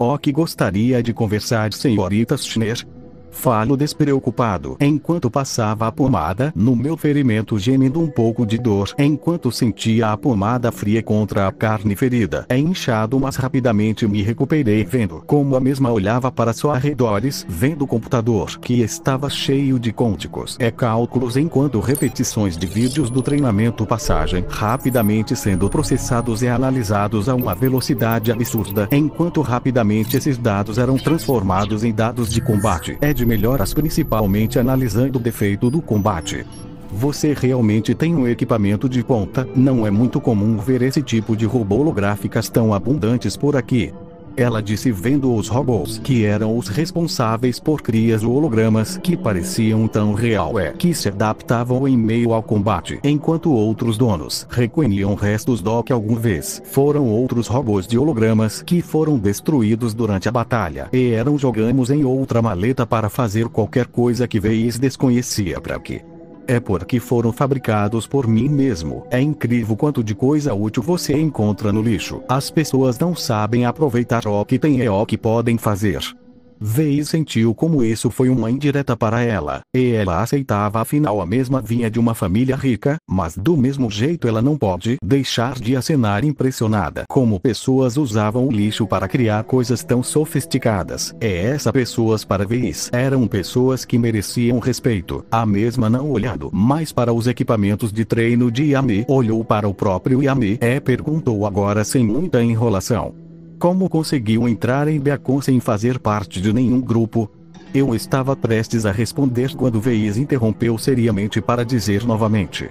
Oh, que gostaria de conversar, senhorita Schner. Falo despreocupado, enquanto passava a pomada no meu ferimento, gemendo um pouco de dor, enquanto sentia a pomada fria contra a carne ferida. É inchado, mas rapidamente me recuperei, vendo como a mesma olhava para seus arredores, vendo o computador, que estava cheio de códigos e cálculos, enquanto repetições de vídeos do treinamento passagem, rapidamente sendo processados e analisados a uma velocidade absurda, enquanto rapidamente esses dados eram transformados em dados de combate. De melhoras, principalmente analisando o defeito do combate. Você realmente tem um equipamento de ponta. Não é muito comum ver esse tipo de robô holográficas tão abundantes por aqui. Ela disse, vendo os robôs que eram os responsáveis por crias hologramas que pareciam tão real que se adaptavam em meio ao combate, enquanto outros donos recolhiam restos do que alguma vez foram outros robôs de hologramas que foram destruídos durante a batalha e eram jogamos em outra maleta para fazer qualquer coisa que Veis desconhecia para que. É porque foram fabricados por mim mesmo. É incrível quanto de coisa útil você encontra no lixo. As pessoas não sabem aproveitar o que tem e o que podem fazer. Veis sentiu como isso foi uma indireta para ela, e ela aceitava, afinal a mesma vinha de uma família rica, mas do mesmo jeito ela não pode deixar de acenar impressionada como pessoas usavam o lixo para criar coisas tão sofisticadas. E essas pessoas para Veis eram pessoas que mereciam respeito. A mesma não olhando mais para os equipamentos de treino de Yami, olhou para o próprio Yami e perguntou agora sem muita enrolação. Como conseguiu entrar em Beacon sem fazer parte de nenhum grupo? Eu estava prestes a responder quando Veis interrompeu seriamente para dizer novamente.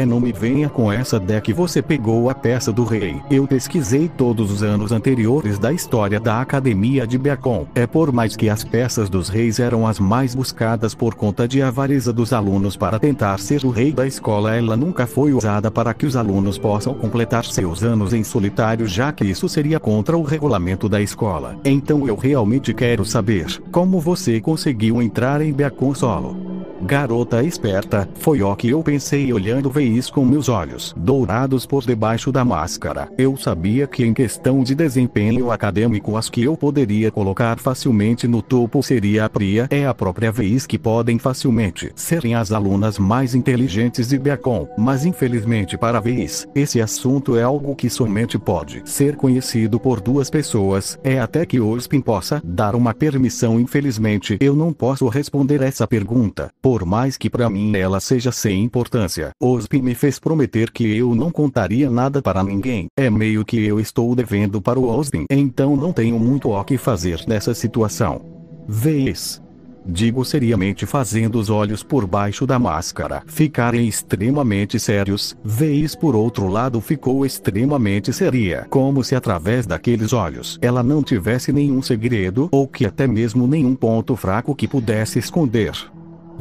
Não me venha com essa de que você pegou a peça do rei. Eu pesquisei todos os anos anteriores da história da Academia de Beacon. Por mais que as peças dos reis eram as mais buscadas por conta de avareza dos alunos para tentar ser o rei da escola, ela nunca foi usada para que os alunos possam completar seus anos em solitário, já que isso seria contra o regulamento da escola. Então eu realmente quero saber como você conseguiu entrar em Beacon solo. Garota esperta, foi o que eu pensei olhando Veis com meus olhos dourados por debaixo da máscara. Eu sabia que em questão de desempenho acadêmico as que eu poderia colocar facilmente no topo seria a Priya e a própria Veis, que podem facilmente serem as alunas mais inteligentes de Beacon, mas infelizmente para Veis, esse assunto é algo que somente pode ser conhecido por duas pessoas, até que Ozpin possa dar uma permissão. Infelizmente eu não posso responder essa pergunta. Por mais que para mim ela seja sem importância, Ozpin me fez prometer que eu não contaria nada para ninguém. É meio que eu estou devendo para o Ozpin, então não tenho muito o que fazer nessa situação. Veis. Digo seriamente, fazendo os olhos por baixo da máscara ficarem extremamente sérios. Veis por outro lado ficou extremamente séria, como se através daqueles olhos ela não tivesse nenhum segredo, ou que até mesmo nenhum ponto fraco que pudesse esconder.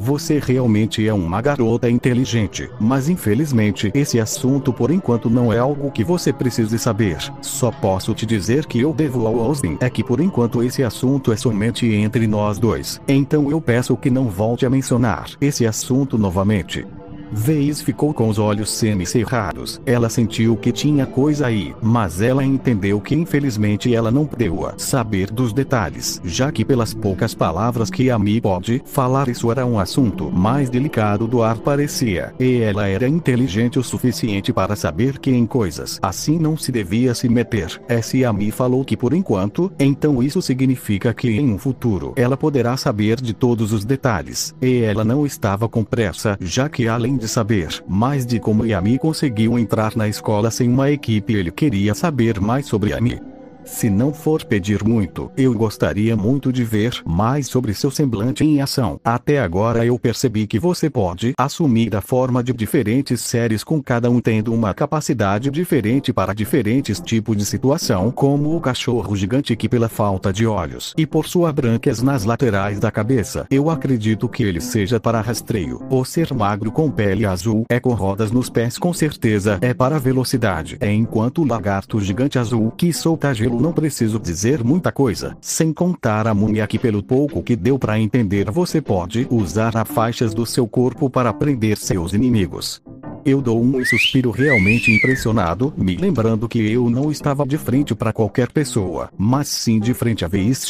Você realmente é uma garota inteligente, mas infelizmente esse assunto por enquanto não é algo que você precise saber. Só posso te dizer que eu devo ao Ozpin que por enquanto esse assunto é somente entre nós dois. Então eu peço que não volte a mencionar esse assunto novamente. Veis ficou com os olhos semicerrados. Ela sentiu que tinha coisa aí, mas ela entendeu que infelizmente ela não podia saber dos detalhes, já que pelas poucas palavras que Yami pode falar isso era um assunto mais delicado do ar parecia, e ela era inteligente o suficiente para saber que em coisas assim não se devia se meter. Se Yami falou que por enquanto, então isso significa que em um futuro ela poderá saber de todos os detalhes, e ela não estava com pressa, já que além de saber mais de como Yami conseguiu entrar na escola sem uma equipe, ele queria saber mais sobre Yami. Se não for pedir muito, eu gostaria muito de ver mais sobre seu semblante em ação. Até agora eu percebi que você pode assumir a forma de diferentes séries, com cada um tendo uma capacidade diferente para diferentes tipos de situação, como o cachorro gigante que pela falta de olhos e por suas brancas nas laterais da cabeça, eu acredito que ele seja para rastreio. O ser magro com pele azul com rodas nos pés com certeza é para velocidade, enquanto o lagarto gigante azul que solta gelo não preciso dizer muita coisa, sem contar a múmia que pelo pouco que deu para entender você pode usar as faixas do seu corpo para prender seus inimigos. Eu dou um suspiro realmente impressionado, me lembrando que eu não estava de frente para qualquer pessoa, mas sim de frente a Veis,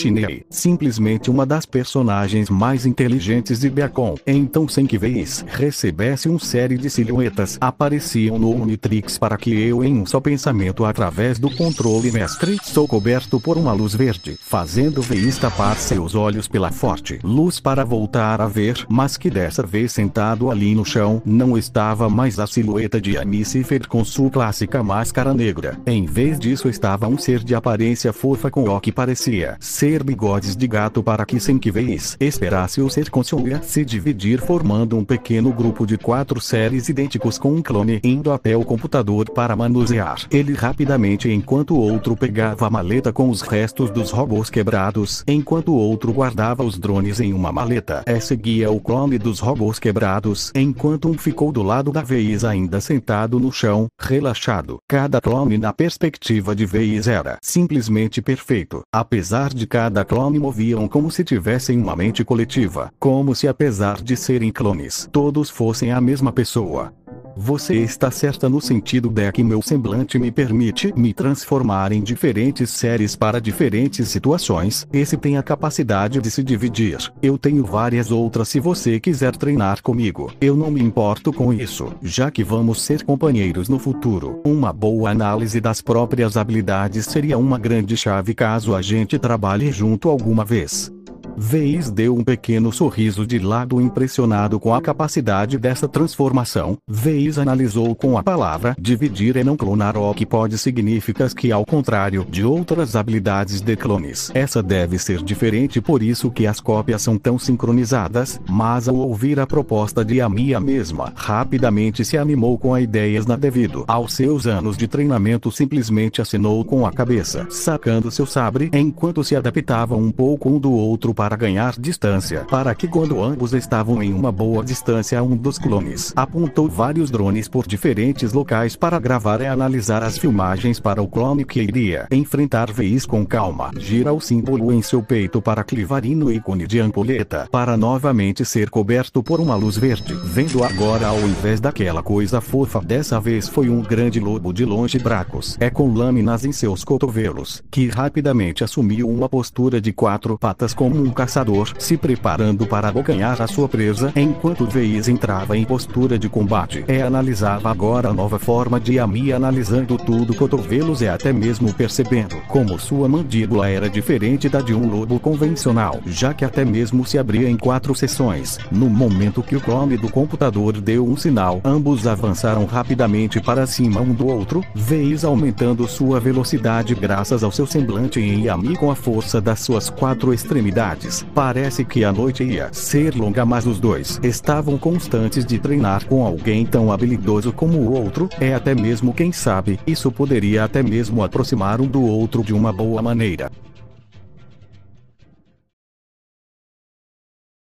simplesmente uma das personagens mais inteligentes de Beacon. Então, sem que Veis recebesse uma série de silhuetas, apareciam no Omnitrix para que eu, em um só pensamento através do controle mestre, sou coberto por uma luz verde, fazendo Veis tapar seus olhos pela forte luz para voltar a ver, mas que dessa vez sentado ali no chão, não estava mais a silhueta de Anissifer com sua clássica máscara negra. Em vez disso estava um ser de aparência fofa com o que parecia ser bigodes de gato para que sem que Veis esperasse o ser consumia se dividir formando um pequeno grupo de 4 seres idênticos com um clone indo até o computador para manusear ele rapidamente enquanto o outro pegava a maleta com os restos dos robôs quebrados, enquanto o outro guardava os drones em uma maleta. Seguia o clone dos robôs quebrados, enquanto um ficou do lado da Veis ainda sentado no chão, relaxado. Cada clone na perspectiva de Veis era simplesmente perfeito, apesar de cada clone moviam como se tivessem uma mente coletiva, como se apesar de serem clones, todos fossem a mesma pessoa. Você está certa no sentido de que meu semblante me permite me transformar em diferentes séries para diferentes situações. Esse tem a capacidade de se dividir. Eu tenho várias outras se você quiser treinar comigo. Eu não me importo com isso, já que vamos ser companheiros no futuro. Uma boa análise das próprias habilidades seria uma grande chave caso a gente trabalhe junto alguma vez. Veis deu um pequeno sorriso de lado impressionado com a capacidade dessa transformação. Veis analisou com a palavra dividir e não clonar, o que pode significar que ao contrário de outras habilidades de clones, essa deve ser diferente, por isso que as cópias são tão sincronizadas. Mas ao ouvir a proposta de Amiya mesma, rapidamente se animou com a ideias devido aos seus anos de treinamento, simplesmente assinou com a cabeça, sacando seu sabre enquanto se adaptava um pouco um do outro para ganhar distância, para que quando ambos estavam em uma boa distância um dos clones apontou vários drones por diferentes locais para gravar e analisar as filmagens para o clone que iria enfrentar Veis com calma. Gira o símbolo em seu peito para clivar no ícone de ampulheta para novamente ser coberto por uma luz verde. Vendo agora, ao invés daquela coisa fofa, dessa vez foi um grande lobo de longe bracos, com lâminas em seus cotovelos, que rapidamente assumiu uma postura de 4 patas como um caçador, se preparando para abocanhar a sua presa, enquanto Veis entrava em postura de combate. Analisava agora a nova forma de Amiya, analisando tudo, cotovelos e até mesmo percebendo como sua mandíbula era diferente da de um lobo convencional, já que até mesmo se abria em 4 seções. No momento que o clone do computador deu um sinal, ambos avançaram rapidamente para cima um do outro, Veis aumentando sua velocidade graças ao seu semblante em Yami com a força das suas 4 extremidades. Parece que a noite ia ser longa, mas os dois estavam constantes de treinar com alguém tão habilidoso como o outro. Até mesmo, quem sabe, isso poderia até mesmo aproximar um do outro de uma boa maneira.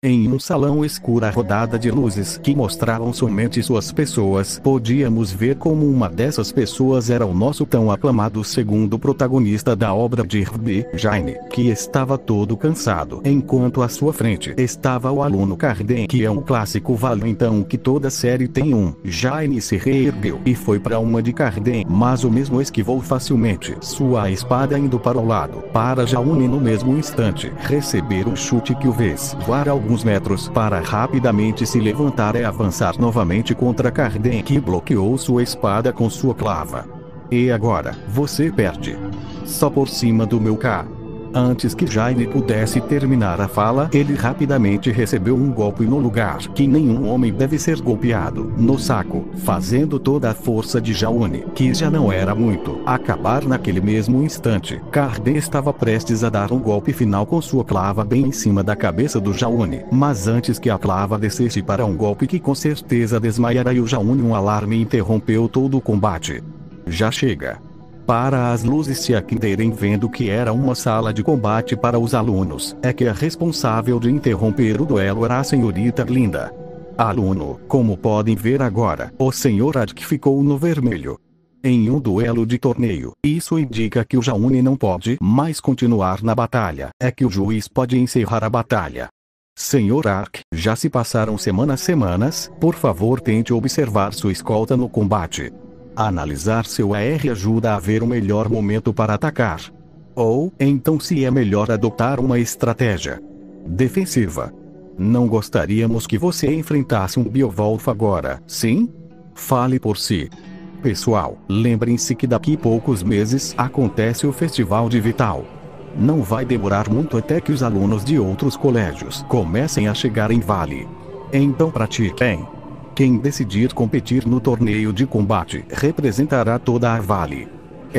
Em um salão escuro rodada de luzes que mostravam somente suas pessoas, podíamos ver como uma dessas pessoas era o nosso tão aclamado segundo protagonista da obra de Herbie, Jaime, que estava todo cansado, enquanto à sua frente estava o aluno Carden, que é um clássico valentão que toda série tem um. Jaime se reergueu e foi para uma de Carden, mas o mesmo esquivou facilmente, sua espada indo para o lado, para Jaune no mesmo instante receber um chute que o fez voar alguns metros para rapidamente se levantar e avançar novamente contra Carden, que bloqueou sua espada com sua clava. E agora, você perde. Só por cima do meu K. Antes que Jaime pudesse terminar a fala, ele rapidamente recebeu um golpe no lugar que nenhum homem deve ser golpeado, no saco, fazendo toda a força de Jaune, que já não era muito, acabar naquele mesmo instante. Carden estava prestes a dar um golpe final com sua clava bem em cima da cabeça do Jaune, mas antes que a clava descesse para um golpe que com certeza desmaiaria o Jaune, um alarme interrompeu todo o combate. Já chega. Para as luzes se acenderem, vendo que era uma sala de combate para os alunos, que a responsável de interromper o duelo era a senhorita Glinda. Aluno, como podem ver agora, o Sr. Adk ficou no vermelho. Em um duelo de torneio, isso indica que o Jaune não pode mais continuar na batalha, que o juiz pode encerrar a batalha. Senhor Ark, já se passaram semanas, por favor tente observar sua escolta no combate. Analisar seu AR ajuda a ver o melhor momento para atacar. Ou, então se é melhor adotar uma estratégia defensiva. Não gostaríamos que você enfrentasse um Beowulf agora, sim? Fale por si. Pessoal, lembrem-se que daqui poucos meses acontece o Festival de Vital. Não vai demorar muito até que os alunos de outros colégios comecem a chegar em Vale. Então pratiquem. Quem decidir competir no torneio de combate representará toda a Vale.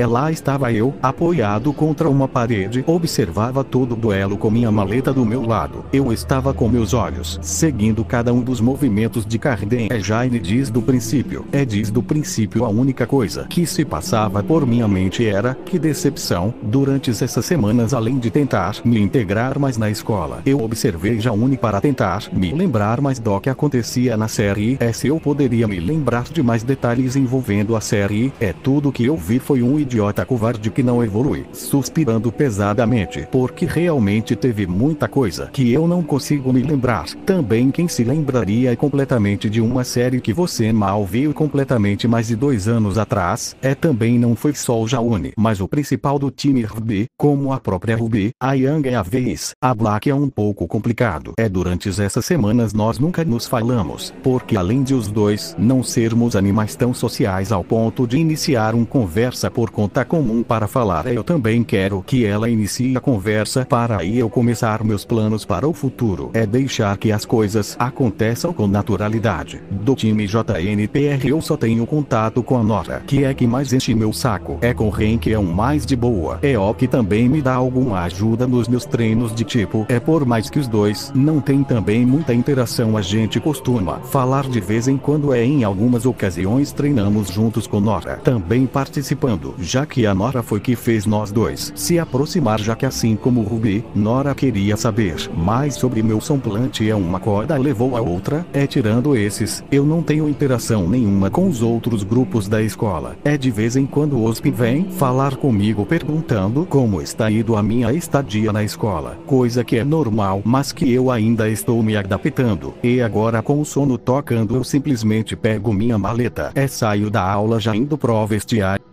Lá estava eu, apoiado contra uma parede, observava todo o duelo com minha maleta do meu lado. Eu estava com meus olhos seguindo cada um dos movimentos de Carden. Jaine diz do princípio. Desde o princípio a única coisa que se passava por minha mente era, que decepção, durante essas semanas além de tentar me integrar mais na escola. Eu observei Jaune para tentar me lembrar mais do que acontecia na série S. Eu poderia me lembrar de mais detalhes envolvendo a série. Tudo que eu vi foi um idiota covarde que não evolui, suspirando pesadamente, porque realmente teve muita coisa que eu não consigo me lembrar. Também quem se lembraria completamente de uma série que você mal viu completamente mais de 2 anos atrás? Também não foi só o Jaune, mas o principal do time Ruby, como a própria Ruby, a Yang é a vez. A Black é um pouco complicado. Durante essas semanas nós nunca nos falamos, porque além de os dois não sermos animais tão sociais ao ponto de iniciar uma conversa por conta comum para falar, eu também quero que ela inicie a conversa para aí eu começar meus planos para o futuro. Deixar que as coisas aconteçam com naturalidade. Do time JNPR eu só tenho contato com a Nora, que é que mais enche meu saco. Com Ren, que é um mais de boa. O que também me dá alguma ajuda nos meus treinos de tipo. Por mais que os dois não tem também muita interação, a gente costuma falar de vez em quando. Em algumas ocasiões treinamos juntos com Nora também participando, já que a Nora foi que fez nós dois se aproximar, já que assim como Ruby, Nora queria saber mais sobre meu semblante. Uma corda levou a outra. Tirando esses, eu não tenho interação nenhuma com os outros grupos da escola. De vez em quando o Ospin vem falar comigo perguntando como está indo a minha estadia na escola, coisa que é normal, mas que eu ainda estou me adaptando. Agora com o sono tocando eu simplesmente pego minha maleta saio da aula já indo pro vestiário.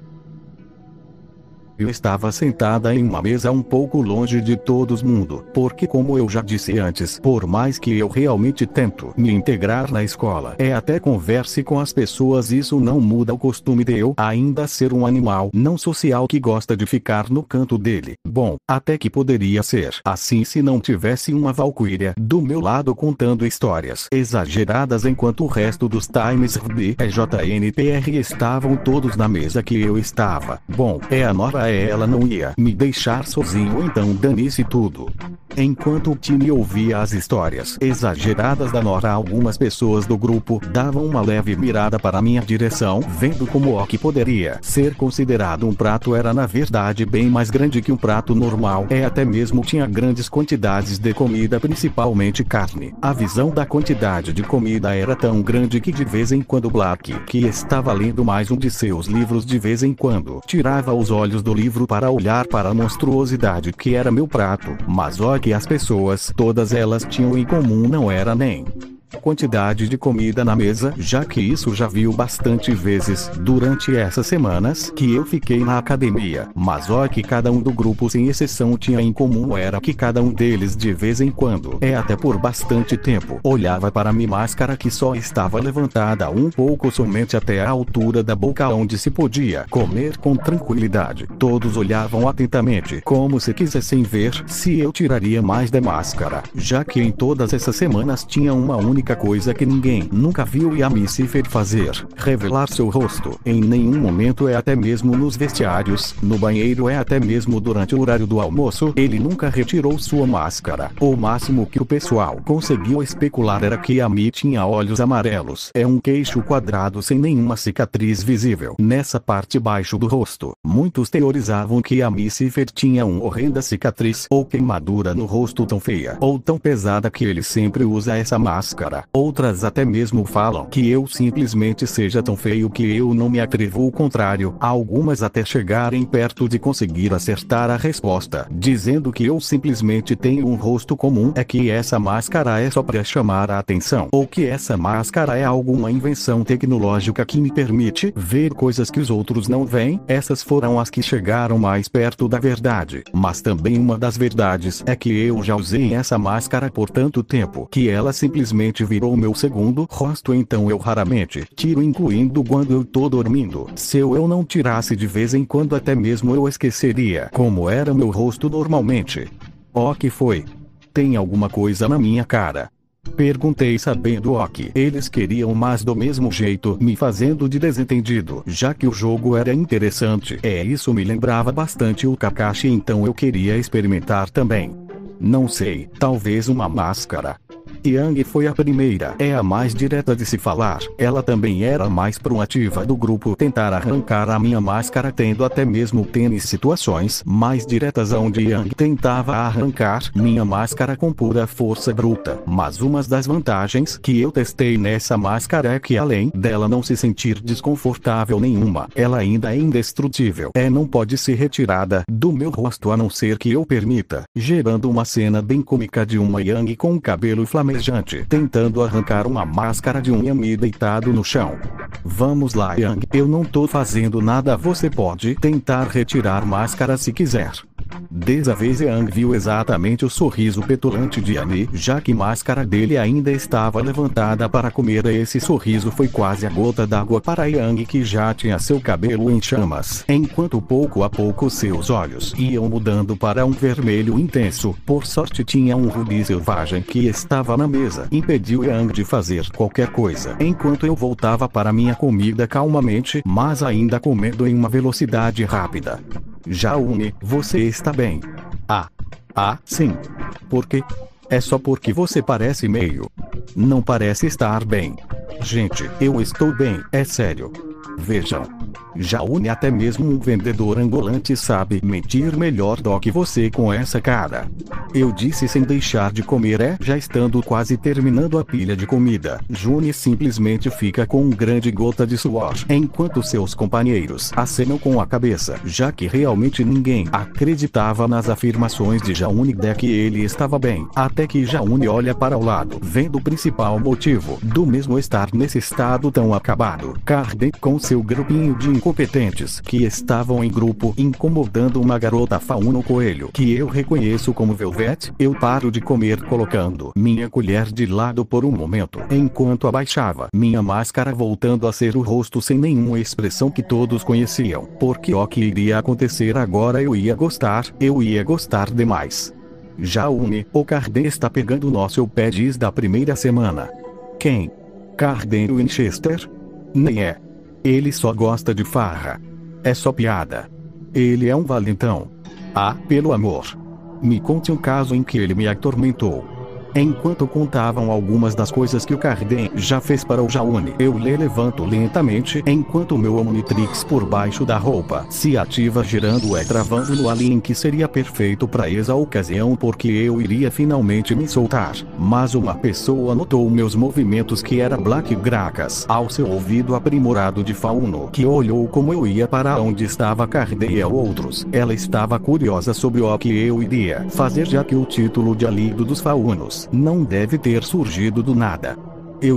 Eu estava sentada em uma mesa um pouco longe de todo mundo, porque como eu já disse antes, por mais que eu realmente tento me integrar na escola, até converse com as pessoas, isso não muda o costume de eu ainda ser um animal não social que gosta de ficar no canto dele. Bom, até que poderia ser assim se não tivesse uma Valkyria do meu lado contando histórias exageradas enquanto o resto dos Times Ruby e JNPR estavam todos na mesa que eu estava. Bom, a Nora ela não ia me deixar sozinho, então dane-se tudo. Enquanto o time ouvia as histórias exageradas da Nora, algumas pessoas do grupo davam uma leve mirada para minha direção, vendo como o que poderia ser considerado um prato era na verdade bem mais grande que um prato normal. Até mesmo tinha grandes quantidades de comida, principalmente carne. A visão da quantidade de comida era tão grande que de vez em quando Black, que estava lendo mais um de seus livros, de vez em quando tirava os olhos do livro para olhar para a monstruosidade que era meu prato. Mas o que as pessoas, todas elas tinham em comum não era nem quantidade de comida na mesa, já que isso já viu bastante vezes durante essas semanas que eu fiquei na academia, mas o que cada um do grupo sem exceção tinha em comum era que cada um deles de vez em quando, até por bastante tempo, olhava para minha máscara que só estava levantada um pouco somente até a altura da boca, onde se podia comer com tranquilidade. Todos olhavam atentamente, como se quisessem ver se eu tiraria mais da máscara, já que em todas essas semanas tinha uma única coisa que ninguém nunca viu e a Missifer fazer: revelar seu rosto. Em nenhum momento, até mesmo nos vestiários, no banheiro, até mesmo durante o horário do almoço, ele nunca retirou sua máscara. O máximo que o pessoal conseguiu especular era que a Mi tinha olhos amarelos, um queixo quadrado sem nenhuma cicatriz visível nessa parte baixo do rosto. Muitos teorizavam que a Missifer tinha uma horrenda cicatriz ou queimadura no rosto tão feia ou tão pesada que ele sempre usa essa máscara. máscara. Outras até mesmo falam que eu simplesmente seja tão feio que eu não me atrevo ao contrário. Algumas até chegarem perto de conseguir acertar a resposta, dizendo que eu simplesmente tenho um rosto comum, é que essa máscara é só para chamar a atenção, ou que essa máscara é alguma invenção tecnológica que me permite ver coisas que os outros não veem. Essas foram as que chegaram mais perto da verdade. Mas também uma das verdades é que eu já usei essa máscara por tanto tempo que ela simplesmente virou meu segundo rosto, então eu raramente tiro, incluindo quando eu tô dormindo. Se eu não tirasse de vez em quando, até mesmo eu esqueceria como era meu rosto normalmente. O que foi? Tem alguma coisa na minha cara? Perguntei, sabendo que eles queriam, mas do mesmo jeito me fazendo de desentendido, já que o jogo era interessante. Isso me lembrava bastante o Kakashi, então eu queria experimentar também. Não sei, talvez uma máscara. Yang foi a primeira, é a mais direta de se falar. Ela também era a mais proativa do grupo, tentar arrancar a minha máscara, tendo até mesmo tênis situações mais diretas onde Yang tentava arrancar minha máscara com pura força bruta. Mas uma das vantagens que eu testei nessa máscara é que, além dela não se sentir desconfortável nenhuma, ela ainda é indestrutível. Não pode ser retirada do meu rosto a não ser que eu permita, gerando uma cena bem cômica de uma Yang com o cabelo flamejante tentando arrancar uma máscara de um Yami deitado no chão. Vamos lá, Yang, eu não tô fazendo nada, você pode tentar retirar máscara se quiser. Dessa vez Yang viu exatamente o sorriso petulante de Yami, já que a máscara dele ainda estava levantada para comer. Esse sorriso foi quase a gota d'água para Yang, que já tinha seu cabelo em chamas, enquanto pouco a pouco seus olhos iam mudando para um vermelho intenso. Por sorte tinha um rubi selvagem que estava na mesa, impediu Yang de fazer qualquer coisa, enquanto eu voltava para minha comida calmamente, mas ainda comendo em uma velocidade rápida. Jaune, você está bem? Sim. Por quê? É só porque você parece meio... Não parece estar bem. Gente, eu estou bem, é sério. Vejam. Jaune, até mesmo um vendedor ambulante sabe mentir melhor do que você com essa cara. Eu disse sem deixar de comer. Já estando quase terminando a pilha de comida, June simplesmente fica com uma grande gota de suor, enquanto seus companheiros acenam com a cabeça, já que realmente ninguém acreditava nas afirmações de Jaune de que ele estava bem, até que Jaune olha para o lado, vendo o principal motivo do mesmo estar nesse estado tão acabado. Carden com seu grupinho de incompetentes que estavam em grupo incomodando uma garota Fauno Coelho que eu reconheço como Velvet. Eu paro de comer colocando minha colher de lado por um momento, enquanto abaixava minha máscara, voltando a ser o rosto sem nenhuma expressão que todos conheciam. Porque o que iria acontecer agora? Eu ia gostar demais. Jaune, o Carden está pegando nosso pé desde da primeira semana. Quem? Carden Winchester? Nem é. Ele só gosta de farra. É só piada. Ele é um valentão. Pelo amor. Me conte um caso em que ele me atormentou. Enquanto contavam algumas das coisas que o Carden já fez para o Jaune, eu lhe levanto lentamente, enquanto meu Omnitrix por baixo da roupa se ativa, girando travando no alien, que seria perfeito para essa ocasião, porque eu iria finalmente me soltar. Mas uma pessoa notou meus movimentos, que era Black Gracas, ao seu ouvido aprimorado de Fauno, que olhou como eu ia para onde estava Carden e outros. Ela estava curiosa sobre o que eu iria fazer, já que o título de alívio dos Faunos não deve ter surgido do nada.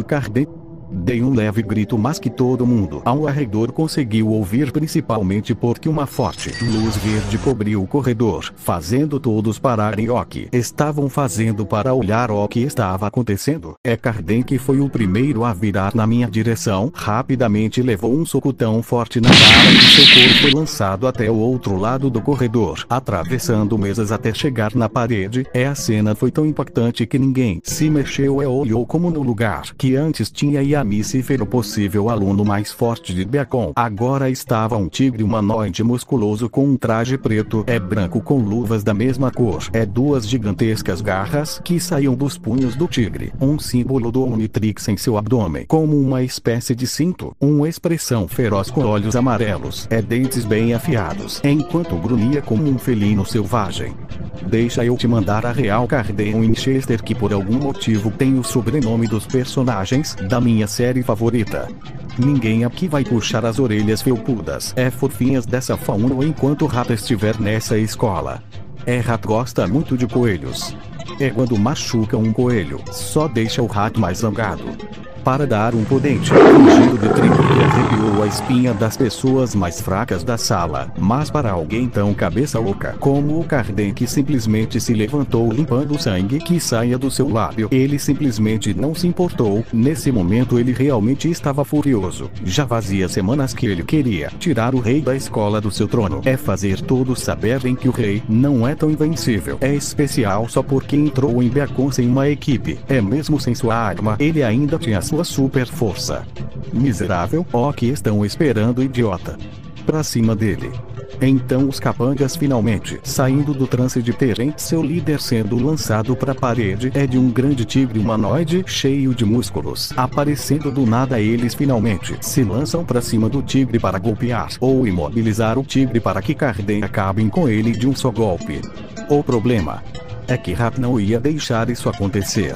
Carden. Dei um leve grito, mas que todo mundo ao redor conseguiu ouvir, principalmente porque uma forte luz verde cobriu o corredor, fazendo todos pararem o que estavam fazendo para olhar o que estava acontecendo. Carden, que foi o primeiro a virar na minha direção, rapidamente levou um soco tão forte na cara que seu corpo foi lançado até o outro lado do corredor, atravessando mesas até chegar na parede. A cena foi tão impactante que ninguém se mexeu e olhou como no lugar que antes tinha Yami Cifer, o possível aluno mais forte de Bacon. Agora estava um tigre humanoide musculoso com um traje preto branco com luvas da mesma cor. Duas gigantescas garras que saíam dos punhos do tigre, um símbolo do Omnitrix em seu abdômen, como uma espécie de cinto, uma expressão feroz com olhos amarelos, dentes bem afiados, enquanto grunhia como um felino selvagem. Deixa eu te mandar a real. Carden Winchester, que por algum motivo tem o sobrenome dos personagens da minha série favorita. Ninguém aqui vai puxar as orelhas felpudas fofinhas dessa fauna enquanto Rat estiver nessa escola. Rat gosta muito de coelhos. Quando machuca um coelho, só deixa o Rat mais zangado. Para dar um potente giro de trigo que arrepiou a espinha das pessoas mais fracas da sala, mas para alguém tão cabeça oca como o Carden, que simplesmente se levantou limpando o sangue que saía do seu lábio, ele simplesmente não se importou. Nesse momento ele realmente estava furioso. Já fazia semanas que ele queria tirar o rei da escola do seu trono. Fazer todos saberem que o rei não é tão invencível. Especial só porque entrou em Beacon sem uma equipe. Mesmo sem sua arma, ele ainda tinha sua super força. Miserável, que estão esperando, idiota? Pra cima dele. Então os capangas finalmente saindo do trance de terem seu líder sendo lançado para a parede de um grande tigre humanoide cheio de músculos. Aparecendo do nada, eles finalmente se lançam para cima do tigre para golpear ou imobilizar o tigre para que Carden acabem com ele de um só golpe. O problema é que Rat não ia deixar isso acontecer.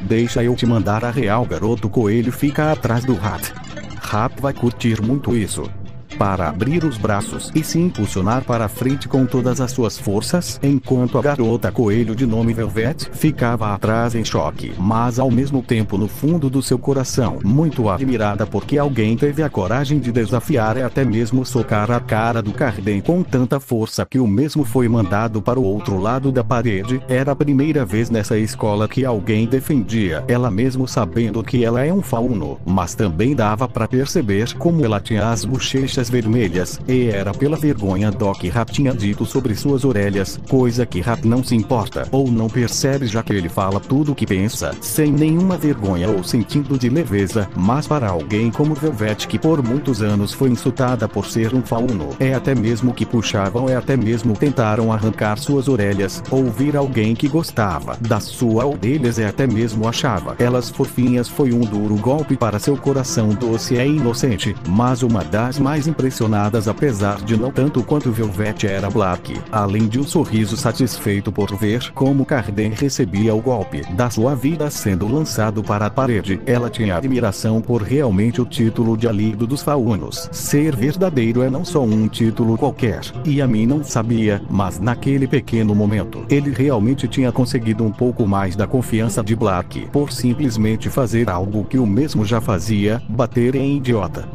Deixa eu te mandar a real. Garoto coelho fica atrás do Rat. Rat vai curtir muito isso. Para abrir os braços e se impulsionar para a frente com todas as suas forças, enquanto a garota coelho de nome Velvet ficava atrás em choque, mas ao mesmo tempo no fundo do seu coração muito admirada porque alguém teve a coragem de desafiar e até mesmo socar a cara do Carden com tanta força que o mesmo foi mandado para o outro lado da parede. Era a primeira vez nessa escola que alguém defendia ela, mesmo sabendo que ela é um fauno, mas também dava para perceber como ela tinha as bochechas vermelhas, e era pela vergonha do que Rat tinha dito sobre suas orelhas, coisa que Rat não se importa ou não percebe, já que ele fala tudo o que pensa, sem nenhuma vergonha ou sentido de leveza. Mas para alguém como Velvet, que por muitos anos foi insultada por ser um fauno, até mesmo que puxavam até mesmo tentaram arrancar suas orelhas, ouvir alguém que gostava das suas orelhas até mesmo achava elas fofinhas, foi um duro golpe para seu coração doce e inocente. Mas uma das mais impressionadas, apesar de não tanto quanto Velvet, era Black. Além de um sorriso satisfeito por ver como Carden recebia o golpe da sua vida sendo lançado para a parede, ela tinha admiração por realmente o título de alívio dos faunos. Ser verdadeiro não só um título qualquer, e a mim não sabia, mas naquele pequeno momento, ele realmente tinha conseguido um pouco mais da confiança de Black, por simplesmente fazer algo que o mesmo já fazia, bater em idiota.